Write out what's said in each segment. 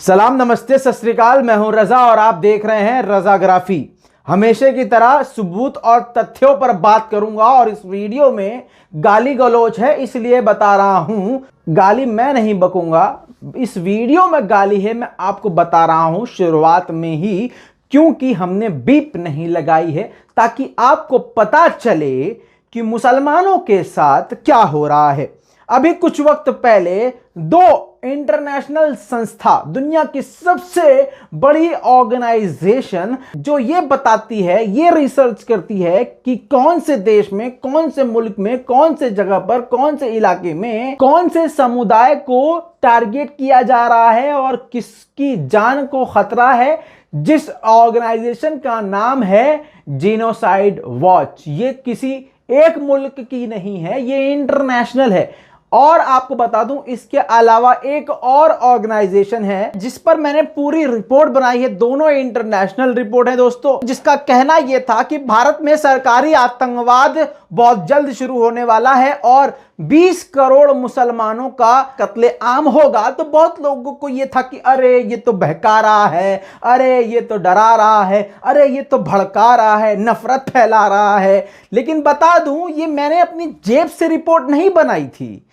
सलाम, नमस्ते, सत श्री अकाल। मैं हूं रजा और आप देख रहे हैं रजाग्राफी। हमेशा की तरह सबूत और तथ्यों पर बात करूंगा और इस वीडियो में गाली गलौज है इसलिए बता रहा हूं। गाली मैं नहीं बकूंगा, इस वीडियो में गाली है, मैं आपको बता रहा हूं शुरुआत में ही, क्योंकि हमने बीप नहीं लगाई है ताकि आपको पता चले कि मुसलमानों के साथ क्या हो रहा है। अभी कुछ वक्त पहले दो इंटरनेशनल संस्था, दुनिया की सबसे बड़ी ऑर्गेनाइजेशन जो ये बताती है, ये रिसर्च करती है कि कौन से देश में, कौन से मुल्क में, कौन से जगह पर, कौन से इलाके में, कौन से समुदाय को टारगेट किया जा रहा है और किसकी जान को खतरा है, जिस ऑर्गेनाइजेशन का नाम है जीनोसाइड वॉच। ये किसी एक मुल्क की नहीं है, ये इंटरनेशनल है। और आपको बता दूं, इसके अलावा एक और ऑर्गेनाइजेशन है जिस पर मैंने पूरी रिपोर्ट बनाई है। दोनों इंटरनेशनल रिपोर्ट है दोस्तों, जिसका कहना यह था कि भारत में सरकारी आतंकवाद बहुत जल्द शुरू होने वाला है और 20 करोड़ मुसलमानों का कत्लेआम होगा। तो बहुत लोगों को यह था कि अरे ये तो बहका रहा है, अरे ये तो डरा रहा है, अरे ये तो भड़का रहा है, नफरत फैला रहा है। लेकिन बता दूं, ये मैंने अपनी जेब से रिपोर्ट नहीं बनाई थी।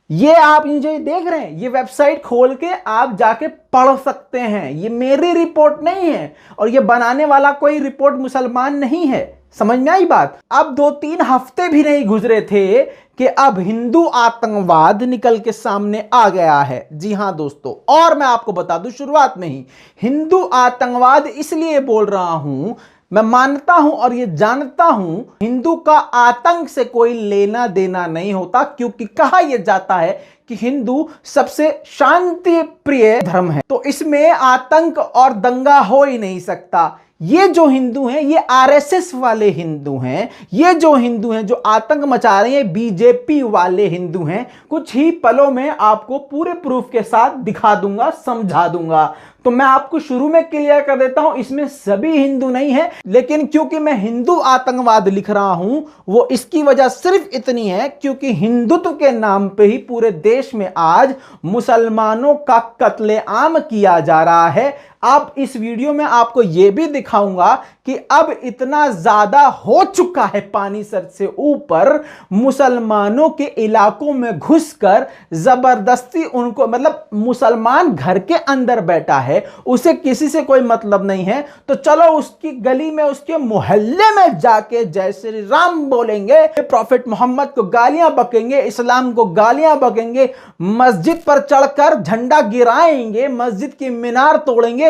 ये आप जो देख रहे हैं, ये वेबसाइट खोल के आप जाके पढ़ सकते हैं। ये मेरी रिपोर्ट नहीं है और ये बनाने वाला कोई रिपोर्ट मुसलमान नहीं है। समझ में आई बात? अब 2-3 हफ्ते भी नहीं गुजरे थे कि अब हिंदू आतंकवाद निकल के सामने आ गया है। जी हां दोस्तों, और मैं आपको बता दूं शुरुआत में ही, हिंदू आतंकवाद इसलिए बोल रहा हूं, मैं मानता हूं और ये जानता हूं हिंदू का आतंक से कोई लेना देना नहीं होता, क्योंकि कहा यह जाता है कि हिंदू सबसे शांति प्रिय धर्म है, तो इसमें आतंक और दंगा हो ही नहीं सकता। ये जो हिंदू हैं, ये आरएसएस वाले हिंदू हैं, ये जो हिंदू हैं जो आतंक मचा रहे हैं, बीजेपी वाले हिंदू हैं। कुछ ही पलों में आपको पूरे प्रूफ के साथ दिखा दूंगा, समझा दूंगा। तो मैं आपको शुरू में क्लियर कर देता हूं, इसमें सभी हिंदू नहीं है, लेकिन क्योंकि मैं हिंदू आतंकवाद लिख रहा हूं, वो इसकी वजह सिर्फ इतनी है क्योंकि हिंदुत्व के नाम पे ही पूरे देश में आज मुसलमानों का कत्लेआम किया जा रहा है। अब इस वीडियो में आपको यह भी दिखाऊंगा कि अब इतना ज्यादा हो चुका है, पानी सर से ऊपर, मुसलमानों के इलाकों में घुसकर जबरदस्ती उनको, मतलब मुसलमान घर के अंदर बैठा है, उसे किसी से कोई मतलब नहीं है, तो चलो उसकी गली में, उसके मोहल्ले में जाके जय श्री राम बोलेंगे, प्रॉफिट मोहम्मद को गालियां बकेंगे, इस्लाम को गालियां बकेंगे, मस्जिद पर चढ़कर झंडा गिराएंगे, मस्जिद की मीनार तोड़ेंगे।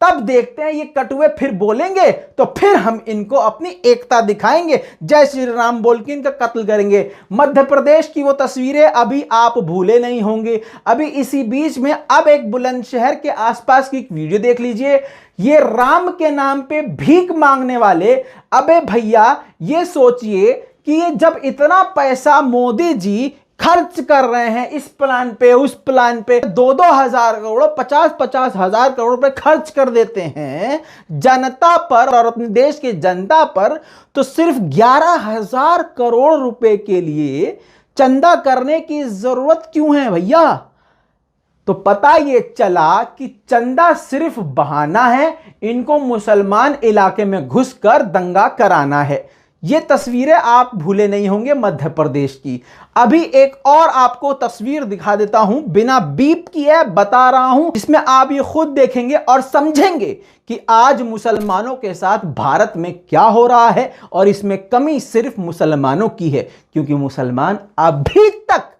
तब देखते हैं ये कटुए फिर बोलेंगे, तो फिर हम इनको अपनी एकता दिखाएंगे, जय श्री राम बोल के इनका कत्ल करेंगे। मध्य प्रदेश की वो तस्वीरें अभी आप भूले नहीं होंगे। अभी इसी बीच में अब एक बुलंदशहर के आसपास की एक वीडियो देख लीजिए। ये राम के नाम पे भीख मांगने वाले, अबे भैया ये सोचिए कि ये जब इतना पैसा मोदी जी खर्च कर रहे हैं इस प्लान पे, उस प्लान पे, 2-2 हजार करोड़, 50-50 हजार करोड़ रुपए खर्च कर देते हैं जनता पर और अपने देश की जनता पर, तो सिर्फ 11,000 करोड़ रुपए के लिए चंदा करने की जरूरत क्यों है भैया? तो पता ये चला कि चंदा सिर्फ बहाना है, इनको मुसलमान इलाके में घुसकर दंगा कराना है। ये तस्वीरें आप भूले नहीं होंगे मध्य प्रदेश की। अभी एक और आपको तस्वीर दिखा देता हूं, बिना बीप किए बता रहा हूं, इसमें आप ये खुद देखेंगे और समझेंगे कि आज मुसलमानों के साथ भारत में क्या हो रहा है और इसमें कमी सिर्फ मुसलमानों की है, क्योंकि मुसलमान अभी तक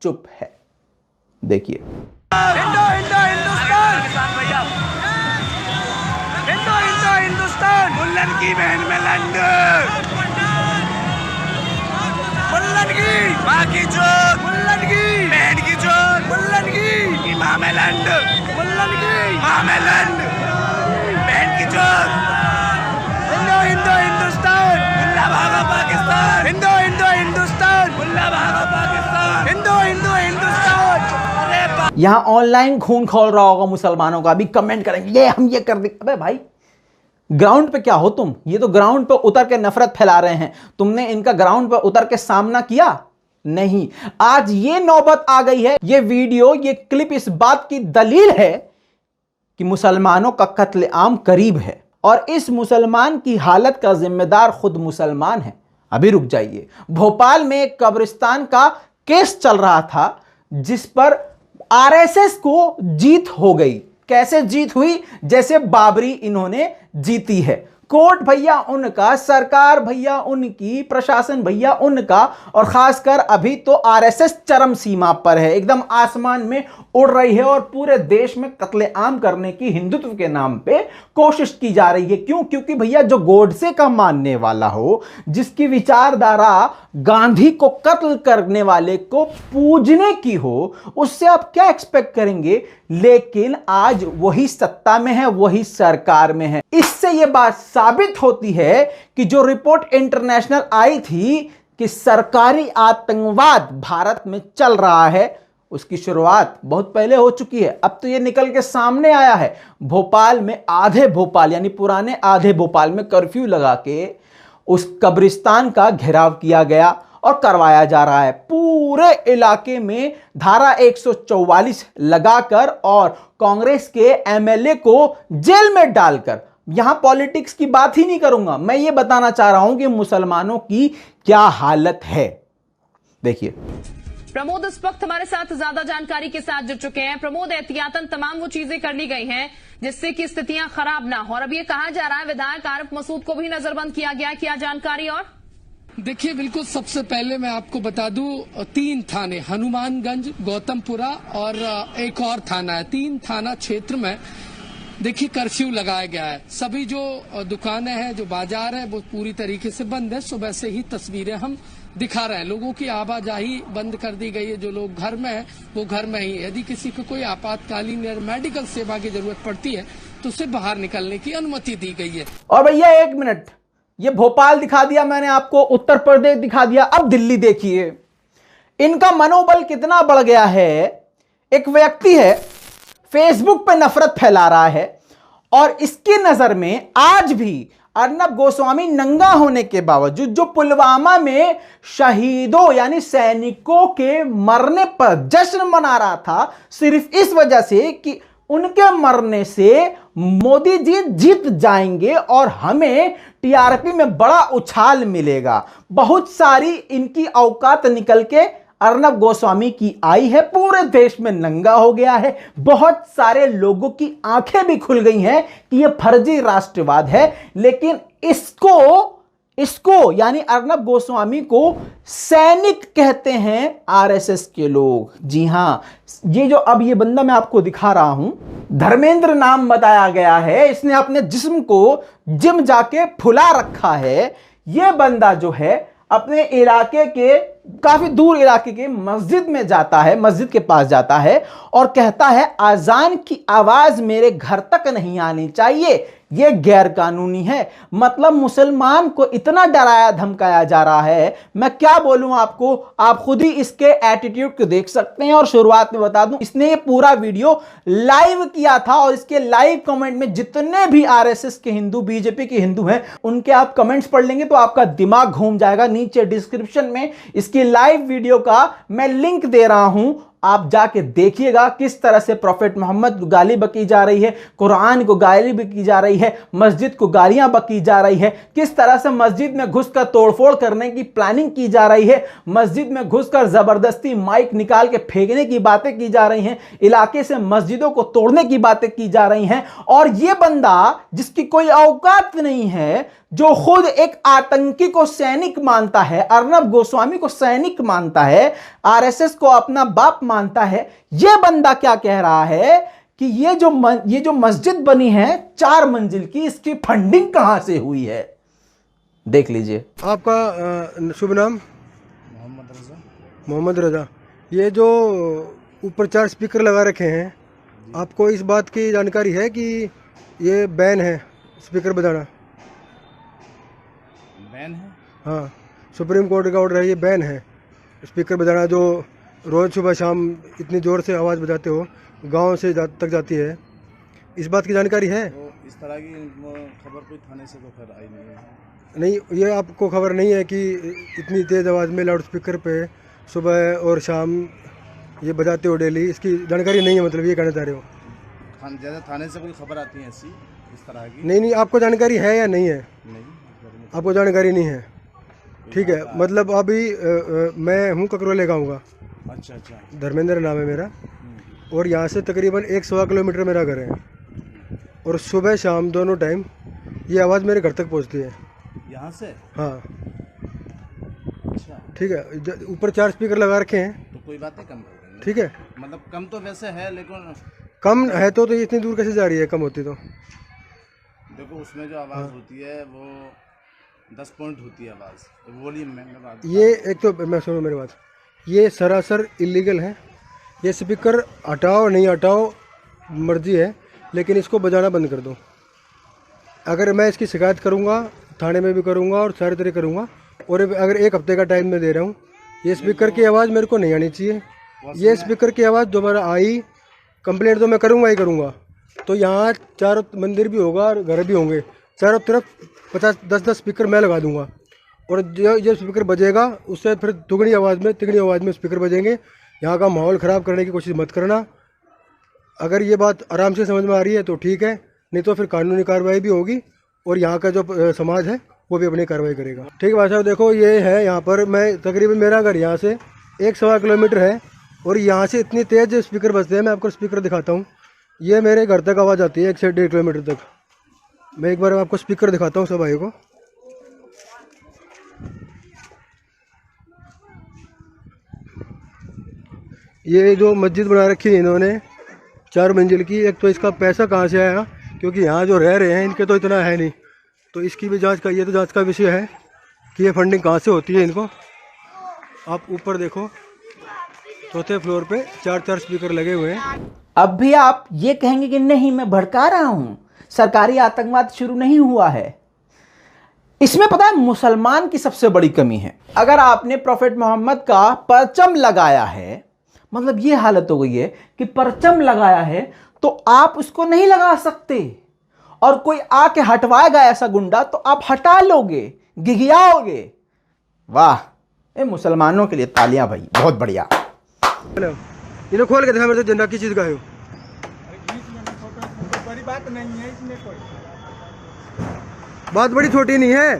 चुप है। देखिए, हिंदुस्तान मुल्लन की बहन में लंड, मुल्लन की माँ की जोत, मुल्लन की बहन की जोत, मुल्लन की माँ में लंड, मुल्लन की माँ में लंड, बहन की जोत। हिंदो हिंदो हिंदुस्तान, मुल्ला भागा पाकिस्तान, हिंदो हिंदो हिंदुस्तान, मुल्ला भागा पाकिस्तान, हिंदो हिंदो हिंदुस्तान। यहां ऑनलाइन खून खोल रहा होगा मुसलमानों का, अभी कमेंट करेंगे ये हम ये कर देंगे। अबे भाई, ग्राउंड पे क्या हो तुम? ये तो ग्राउंड पे उतर के नफरत फैला रहे हैं। तुमने इनका ग्राउंड पे उतर के सामना किया? नहीं। आज ये नौबत आ गई है, ये वीडियो, ये क्लिप इस बात की दलील है कि मुसलमानों का कत्लेआम करीब है और इस मुसलमान की हालत का जिम्मेदार खुद मुसलमान है। अभी रुक जाइए। भोपाल में एक कब्रिस्तान का केस चल रहा था जिस पर आरएसएस को जीत हो गई। कैसे जीत हुई? जैसे बाबरी इन्होंने जीती है। कोर्ट भैया उनका, सरकार भैया उनकी, प्रशासन भैया उनका, और खासकर अभी तो आरएसएस चरम सीमा पर है, एकदम आसमान में उड़ रही है और पूरे देश में कत्लेआम करने की हिंदुत्व के नाम पे कोशिश की जा रही है। क्यों? क्योंकि भैया जो गोडसे का मानने वाला हो, जिसकी विचारधारा गांधी को कत्ल करने वाले को पूजने की हो, उससे आप क्या एक्सपेक्ट करेंगे? लेकिन आज वही सत्ता में है, वही सरकार में है। इससे यह बात साबित होती है कि जो रिपोर्ट इंटरनेशनल आई थी कि सरकारी आतंकवाद भारत में चल रहा है, उसकी शुरुआत बहुत पहले हो चुकी है। अब तो ये निकल के सामने आया है। भोपाल में आधे भोपाल यानी पुराने आधे भोपाल में कर्फ्यू लगा के उस कब्रिस्तान का घेराव किया गया और करवाया जा रहा है। पूरे इलाके में धारा 144 लगाकर और कांग्रेस के एमएलए को जेल में डालकर, यहां पॉलिटिक्स की बात ही नहीं करूंगा, मैं ये बताना चाह रहा हूं कि मुसलमानों की क्या हालत है। देखिए, प्रमोद इस वक्त हमारे साथ ज्यादा जानकारी के साथ जुड़ चुके हैं। प्रमोद, एहतियातन तमाम वो चीजें कर ली गई हैं जिससे कि स्थितियां खराब ना हो, और अब ये कहा जा रहा है विधायक आरिफ मसूद को भी नजरबंद किया गया। क्या जानकारी? और देखिए, बिल्कुल सबसे पहले मैं आपको बता दूं, 3 थाने, हनुमानगंज, गौतमपुरा और एक और थाना है, 3 थाना क्षेत्र में देखिए कर्फ्यू लगाया गया है। सभी जो दुकानें हैं, जो बाजार है, वो पूरी तरीके से बंद है। सुबह से ही तस्वीरें हम दिखा रहे हैं। लोगों की आवाजाही बंद कर दी गई है। जो लोग घर में हैं वो घर में ही। यदि किसी को कोई आपातकालीन या मेडिकल सेवा की जरूरत पड़ती है तो उसे बाहर निकलने की अनुमति दी गई है। और भैया एक मिनट, ये भोपाल दिखा दिया मैंने आपको, उत्तर प्रदेश दिखा दिया, अब दिल्ली देखिए। इनका मनोबल कितना बढ़ गया है। एक व्यक्ति है फेसबुक पे नफरत फैला रहा है और इसकी नजर में आज भी अर्नब गोस्वामी नंगा होने के बावजूद, जो पुलवामा में शहीदों यानी सैनिकों के मरने पर जश्न मना रहा था, सिर्फ इस वजह से कि उनके मरने से मोदी जी जीत जाएंगे और हमें टीआरपी में बड़ा उछाल मिलेगा। बहुत सारी इनकी औकात निकल के अर्नब गोस्वामी की आई है। पूरे देश में नंगा हो गया है। बहुत सारे लोगों की आंखें भी खुल गई हैं कि यह फर्जी राष्ट्रवाद है। लेकिन इसको यानी अर्नब गोस्वामी को सैनिक कहते हैं आरएसएस के लोग। जी हां, ये जो अब ये बंदा मैं आपको दिखा रहा हूं, धर्मेंद्र नाम बताया गया है। इसने अपने जिस्म को जिम जाके फुला रखा है। यह बंदा जो है अपने इलाके के, काफी दूर इलाके के मस्जिद में जाता है, मस्जिद के पास जाता है और कहता है अजान की आवाज मेरे घर तक नहीं आनी चाहिए, यह गैर कानूनी है। मतलब मुसलमान को इतना डराया धमकाया जा रहा है, मैं क्या बोलूं आपको, आप खुद ही इसके एटीट्यूड को देख सकते हैं। और शुरुआत में बता दूं, इसने ये पूरा वीडियो लाइव किया था और इसके लाइव कमेंट में जितने भी आरएसएस के हिंदू, बीजेपी के हिंदू हैं, उनके आप कमेंट्स पढ़ लेंगे तो आपका दिमाग घूम जाएगा। नीचे डिस्क्रिप्शन में इसकी लाइव वीडियो का मैं लिंक दे रहा हूं, आप जाके देखिएगा किस तरह से प्रोफेट मोहम्मद को गाली बकी जा रही है, कुरान को गाली बकी जा रही है, मस्जिद को गालियां बकी जा रही है, किस तरह से मस्जिद में घुसकर तोड़फोड़ करने की प्लानिंग की जा रही है, मस्जिद में घुसकर जबरदस्ती माइक निकाल के फेंकने की बातें की जा रही हैं, इलाके से मस्जिदों को तोड़ने की बातें की जा रही हैं। और यह बंदा जिसकी कोई औकात नहीं है, जो खुद एक आतंकी को सैनिक मानता है, अर्नब गोस्वामी को सैनिक मानता है, आरएसएस को अपना बाप मानता है, यह बंदा क्या कह रहा है कि ये जो मस्जिद बनी है 4 मंजिल की, इसकी फंडिंग कहां से हुई है। देख लीजिए। आपका शुभ नाम? मोहम्मद रजा। ये जो ऊपर 4 स्पीकर लगा रखे हैं, आपको इस बात की जानकारी है कि ये बैन है स्पीकर बजाना? बैन है? हाँ, सुप्रीम कोर्ट का ऑर्डर है, ये बैन है स्पीकर बजाना। जो रोज़ सुबह शाम इतनी ज़ोर से आवाज़ बजाते हो, गांव से तक जाती है। इस बात की जानकारी है? तो इस तरह की खबर कोई थाने से तो खैर आई नहीं है। नहीं, ये आपको खबर नहीं है कि इतनी तेज़ आवाज़ में लाउड स्पीकर पे सुबह और शाम ये बजाते हो डेली? इसकी जानकारी नहीं है, मतलब ये कहना चाह रहे हो? जैसे थाने से कोई खबर आती है ऐसी इस तरह की? नहीं, आपको जानकारी है या नहीं है? नहीं। आपको जानकारी नहीं है, ठीक है। मतलब अभी मैं हूँ ककरोले गाँव का। अच्छा अच्छा। धर्मेंद्र नाम है मेरा, और यहाँ से तकरीबन 1-1.25 किलोमीटर मेरा घर है, और सुबह शाम दोनों टाइम ये आवाज़ मेरे घर तक पहुँचती है। यहाँ से? हाँ, अच्छा। ठीक है। ऊपर 4 स्पीकर लगा रखे हैं, तो कोई बात नहीं, कम कर देंगे। ठीक है। मतलब कम तो वैसे है, लेकिन कम है तो ये इतनी दूर कैसे जा रही है? कम होती तो देखो उसमें जो आवाज़ होती है वो 10 पॉइंट होती है आवाज़, तो वॉल्यूम में मैं बात। ये एक तो मैं सुनो मेरी बात, ये सरासर इलीगल है। ये स्पीकर हटाओ नहीं हटाओ मर्जी है, लेकिन इसको बजाना बंद कर दो। अगर मैं इसकी शिकायत करूँगा, थाने में भी करूँगा और सारे तरह करूँगा, और अगर 1 हफ्ते का टाइम मैं दे रहा हूँ, ये स्पीकर की आवाज़ मेरे को नहीं आनी चाहिए। ये स्पीकर की आवाज़ दोबारा आई, कंप्लेंट तो मैं करूँगा ही करूँगा। तो यहाँ चारों मंदिर भी होगा और घर भी होंगे, चारों तरफ 50-10 स्पीकर मैं लगा दूँगा, और जो स्पीकर बजेगा उससे फिर तिगनी आवाज़ में स्पीकर बजेंगे। यहाँ का माहौल ख़राब करने की कोशिश मत करना। अगर ये बात आराम से समझ में आ रही है तो ठीक है, नहीं तो फिर कानूनी कार्रवाई भी होगी, और यहाँ का जो समाज है वो भी अपनी कार्रवाई करेगा। ठीक है भाई साहब, देखो ये है यहाँ पर, मैं तकरीबन मेरा घर यहाँ से 1-1.25 किलोमीटर है, और यहाँ से इतनी तेज़ स्पीकर बजते हैं। मैं आपको स्पीकर दिखाता हूँ, ये मेरे घर तक आवाज़ आती है 1 से 1.5 किलोमीटर तक। मैं एक बार आपको स्पीकर दिखाता हूँ सब भाई को। ये जो मस्जिद बना रखी है इन्होंने 4 मंजिल की, एक तो इसका पैसा कहाँ से आया, क्योंकि यहाँ जो रह रहे हैं इनके तो इतना है नहीं, तो इसकी भी जांच का, ये तो जांच का विषय है कि ये फंडिंग कहाँ से होती है इनको। आप ऊपर देखो, चौथे फ्लोर पे 4 स्पीकर लगे हुए हैं। अब भी आप ये कहेंगे कि नहीं मैं भड़का रहा हूं, सरकारी आतंकवाद शुरू नहीं हुआ है। इसमें पता है मुसलमान की सबसे बड़ी कमी है। अगर आपने प्रोफेट मोहम्मद का परचम लगाया है, मतलब ये हालत हो गई है कि परचम लगाया है तो आप उसको नहीं लगा सकते, और कोई आके हटवाएगा ऐसा गुंडा तो आप हटा लोगे, गिगियाओगे। वाह, ये मुसलमानों के लिए तालियां भाई, बहुत बढ़िया। इन्हें खोल के दिखा मेरे तो झंडा की चीज का है। बड़ी बात नहीं है इसमें कोई। बात बड़ी छोटी नहीं है,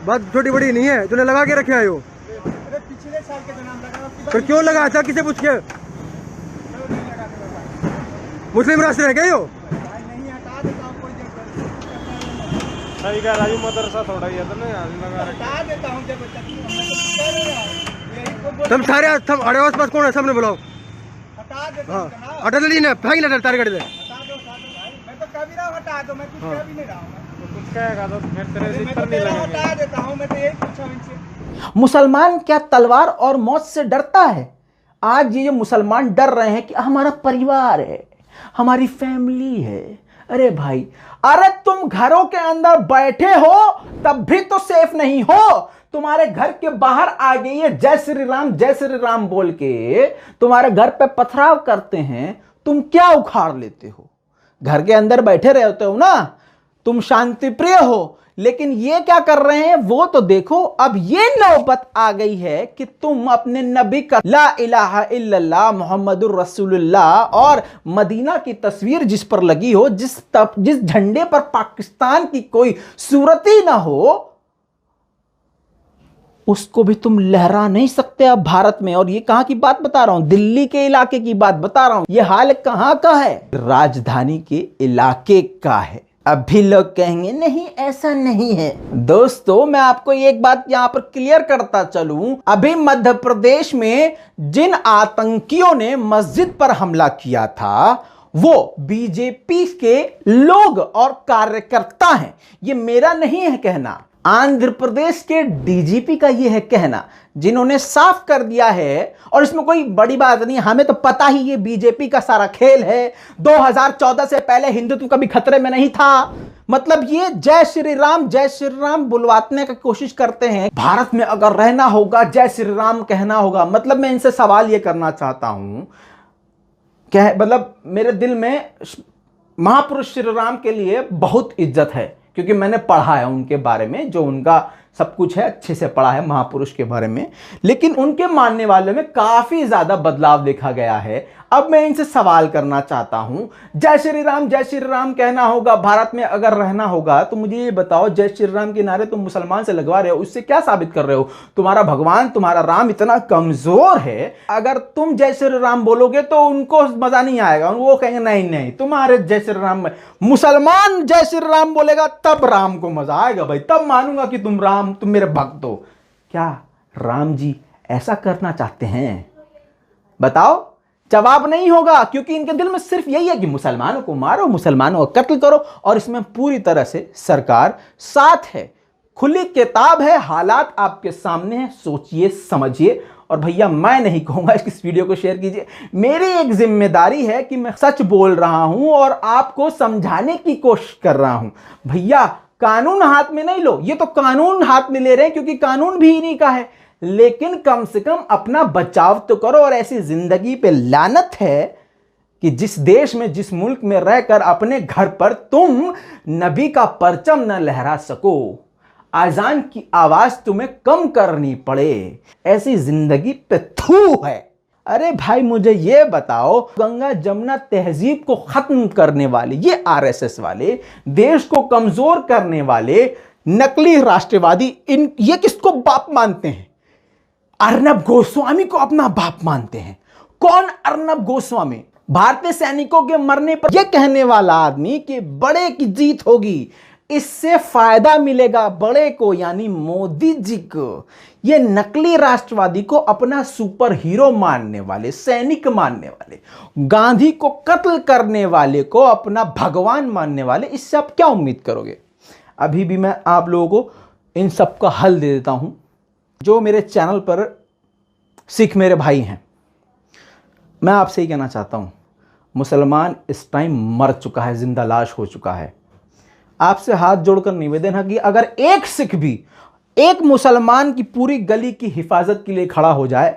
बात छोटी बड़ी नहीं है, तूने लगा के रखे आयो। अरे पिछले साल के तो नाम लगा, फिर क्यों लगा था, किसे पूछ के? मुस्लिम राष्ट्र है क्या यो? नहीं हटा देता हूँ, कोई सही कह राजू, मदरसा थोड़ा ही है तो नहीं लगा रखा। हटा देता हूँ जब तुम सारे अड़े आस पास कौन है, सबने बुलाओ। हटा देता हाँ, हूँ, हटा दे ना, फेंक ना तार गाड़ी से। हटा दो भाई, मैं तो कभी ना हटा दो, मैं कुछ कह भी नहीं रहा हूँ। कुछ कहेगा तो फिर तेरे मैं सिर तो पर नहीं तेरा लगेंगे। हटा देता हूँ, मैं तो यही पूछा हूँ इनसे। मुसलमान क्या तलवार और मौत से डरता है? आज ये जो मुसलमान डर रहे हैं कि हमारा परिवार है, हमारी फैमिली है। अरे भाई, अरे तुम घरों के अंदर बैठे हो तब भी तो सेफ नहीं हो। तुम्हारे घर के बाहर आ गई है जय श्री राम बोल के तुम्हारे घर पे पथराव करते हैं, तुम क्या उखाड़ लेते हो? घर के अंदर बैठे रहते हो ना, तुम शांति प्रिय हो, लेकिन ये क्या कर रहे हैं वो तो देखो। अब ये नौबत आ गई है कि तुम अपने नबी का ला इलाहा इल्लल्लाह मुहम्मदुर रसूलुल्लाह और मदीना की तस्वीर जिस पर लगी हो, जिस झंडे पर पाकिस्तान की कोई सूरत ही ना हो, उसको भी तुम लहरा नहीं सकते अब भारत में। और ये कहां की बात बता रहा हूं? दिल्ली के इलाके की बात बता रहा हूं। ये हाल कहां का है? राजधानी के इलाके का है। अब भी लोग कहेंगे नहीं ऐसा नहीं है। दोस्तों, मैं आपको एक बात यहां पर क्लियर करता चलूं, अभी मध्य प्रदेश में जिन आतंकियों ने मस्जिद पर हमला किया था वो बीजेपी के लोग और कार्यकर्ता हैं। ये मेरा नहीं है कहना, आंध्र प्रदेश के डीजीपी का यह है कहना, जिन्होंने साफ कर दिया है। और इसमें कोई बड़ी बात नहीं, हमें तो पता ही ये बीजेपी का सारा खेल है। 2014 से पहले हिंदुत्व कभी खतरे में नहीं था। मतलब ये जय श्री राम बुलवाने की कोशिश करते हैं। भारत में अगर रहना होगा जय श्री राम कहना होगा। मतलब मैं इनसे सवाल ये करना चाहता हूं, क्या मतलब मेरे दिल में महापुरुष श्री राम के लिए बहुत इज्जत है, क्योंकि मैंने पढ़ा है उनके बारे में, जो उनका सब कुछ है, अच्छे से पढ़ा है महापुरुष के बारे में, लेकिन उनके मानने वालों में काफी ज्यादा बदलाव देखा गया है। अब मैं इनसे सवाल करना चाहता हूं, जय श्री राम कहना होगा, भारत में अगर रहना होगा, तो मुझे ये बताओ, जय श्री राम के नारे तुम मुसलमान से लगवा रहे हो, उससे क्या साबित कर रहे हो? तुम्हारा भगवान, तुम्हारा राम इतना कमजोर है, अगर तुम जय श्री राम बोलोगे तो उनको मजा नहीं आएगा, वो कहेंगे नहीं नहीं तुम्हारे जय श्री राम में, मुसलमान जय श्री राम बोलेगा तब राम को मजा आएगा भाई, तब मानूंगा कि तुम मेरे भक्त हो। क्या राम जी ऐसा करना चाहते हैं? बताओ। जवाब नहीं होगा, क्योंकि इनके दिल में सिर्फ यही है कि मुसलमानों को मारो, मुसलमानों को कत्ल करो, और इसमें पूरी तरह से सरकार साथ है। खुली किताब है, हालात आपके सामने हैं, सोचिए समझिए। और भैया मैं नहीं कहूंगा इस वीडियो को शेयर कीजिए, मेरी एक जिम्मेदारी है कि मैं सच बोल रहा हूं और आपको समझाने की कोशिश कर रहा हूं। भैया कानून हाथ में नहीं लो, ये तो कानून हाथ में ले रहे हैं क्योंकि कानून भी इन्हीं का है, लेकिन कम से कम अपना बचाव तो करो। और ऐसी जिंदगी पे लानत है कि जिस देश में, जिस मुल्क में रहकर अपने घर पर तुम नबी का परचम न लहरा सको, आजान की आवाज तुम्हें कम करनी पड़े, ऐसी जिंदगी पे थू है। अरे भाई मुझे ये बताओ, गंगा जमुना तहजीब को खत्म करने वाले ये आरएसएस वाले, देश को कमजोर करने वाले नकली राष्ट्रवादी, ये किसको बाप मानते हैं? अर्नब गोस्वामी को अपना बाप मानते हैं। कौन अर्नब गोस्वामी? भारतीय सैनिकों के मरने पर यह कहने वाला आदमी कि बड़े की जीत होगी, इससे फायदा मिलेगा बड़े को, यानी मोदी जी को। ये नकली राष्ट्रवादी को अपना सुपर हीरो मानने वाले, सैनिक मानने वाले, गांधी को कत्ल करने वाले को अपना भगवान मानने वाले, इससे आप क्या उम्मीद करोगे? अभी भी मैं आप लोगों को इन सब का हल दे देता हूं। जो मेरे चैनल पर सिख मेरे भाई हैं, मैं आपसे ही कहना चाहता हूं, मुसलमान इस टाइम मर चुका है, जिंदा लाश हो चुका है। आपसे हाथ जोड़कर निवेदन है कि अगर एक सिख भी एक मुसलमान की पूरी गली की हिफाजत के लिए खड़ा हो जाए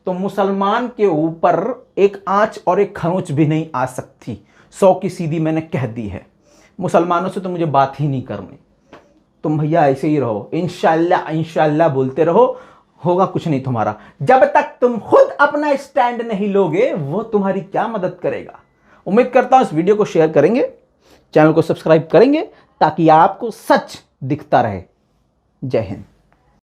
तो मुसलमान के ऊपर एक आंच और एक खरोंच भी नहीं आ सकती। 100 की सीधी मैंने कह दी है। मुसलमानों से तो मुझे बात ही नहीं करनी। तुम भैया ऐसे ही रहो, इंशाल्लाह इंशाल्लाह बोलते रहो, होगा कुछ नहीं तुम्हारा। जब तक तुम खुद अपना स्टैंड नहीं लोगे, वो तुम्हारी क्या मदद करेगा। उम्मीद करता हूं इस वीडियो को शेयर करेंगे, चैनल को सब्सक्राइब करेंगे, ताकि आपको सच दिखता रहे। जय हिंद।